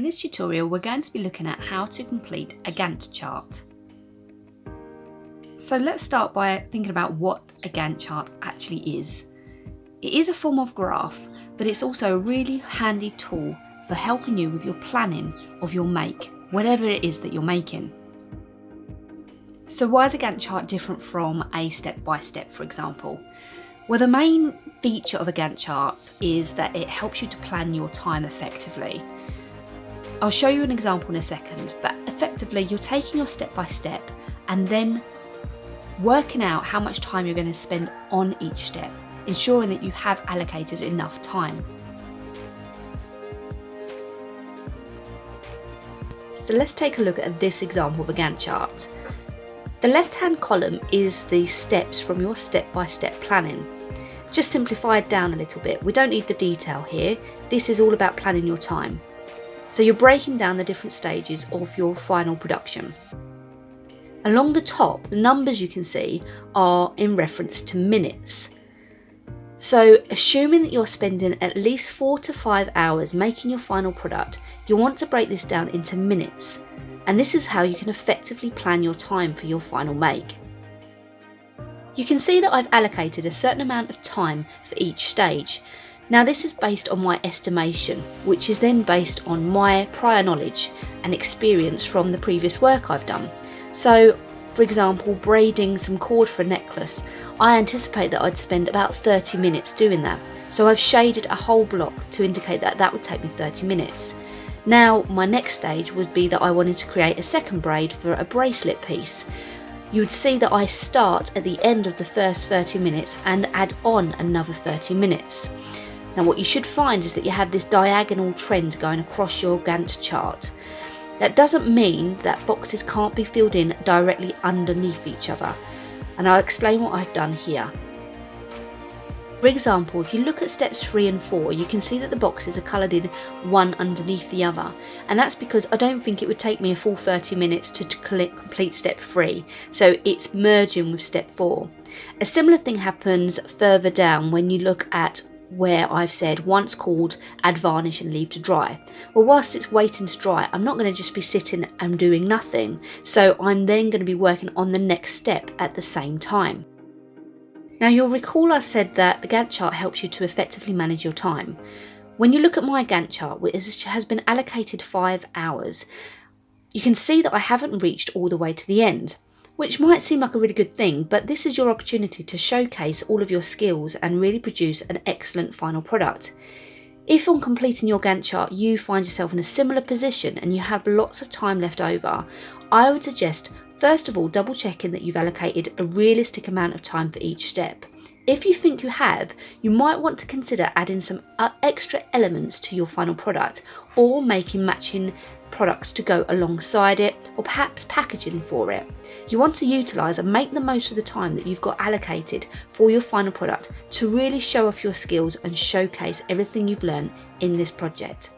this tutorial we're going to be looking at how to complete a Gantt chart. So let's start by thinking about what a Gantt chart actually is. It is a form of graph, but it's also a really handy tool for helping you with your planning of your make, whatever it is that you're making. So why is a Gantt chart different from a step-by-step, for example? Well, the main feature of a Gantt chart is that it helps you to plan your time effectively. I'll show you an example in a second, but effectively you're taking your step-by-step and then working out how much time you're going to spend on each step, ensuring that you have allocated enough time. So let's take a look at this example of a Gantt chart. The left-hand column is the steps from your step-by-step planning. Just simplified down a little bit. We don't need the detail here. This is all about planning your time. So you're breaking down the different stages of your final production. Along the top, the numbers you can see are in reference to minutes. So assuming that you're spending at least 4 to 5 hours making your final product, you'll want to break this down into minutes. And this is how you can effectively plan your time for your final make. You can see that I've allocated a certain amount of time for each stage. Now this is based on my estimation, which is then based on my prior knowledge and experience from the previous work I've done. So for example, braiding some cord for a necklace, I anticipate that I'd spend about 30 minutes doing that. So I've shaded a whole block to indicate that that would take me 30 minutes. Now my next stage would be that I wanted to create a second braid for a bracelet piece. You would see that I start at the end of the first 30 minutes and add on another 30 minutes. Now what you should find is that you have this diagonal trend going across your Gantt chart. That doesn't mean that boxes can't be filled in directly underneath each other, and I'll explain what I've done here. For example, if you look at steps 3 and 4, you can see that the boxes are coloured in one underneath the other, and that's because I don't think it would take me a full 30 minutes to complete step 3, so it's merging with step 4. A similar thing happens further down when you look at where I've said once called add varnish and leave to dry. Well, whilst it's waiting to dry, I'm not going to just be sitting and doing nothing, so I'm then going to be working on the next step at the same time. Now you'll recall I said that the Gantt chart helps you to effectively manage your time. When you look at my Gantt chart, which has been allocated 5 hours, you can see that I haven't reached all the way to the end, which might seem like a really good thing, but this is your opportunity to showcase all of your skills and really produce an excellent final product. If on completing your Gantt chart you find yourself in a similar position and you have lots of time left over, I would suggest first of all double checking that you've allocated a realistic amount of time for each step. If you think you have, you might want to consider adding some extra elements to your final product or making matching products to go alongside it, or perhaps packaging for it. You want to utilise and make the most of the time that you've got allocated for your final product to really show off your skills and showcase everything you've learned in this project.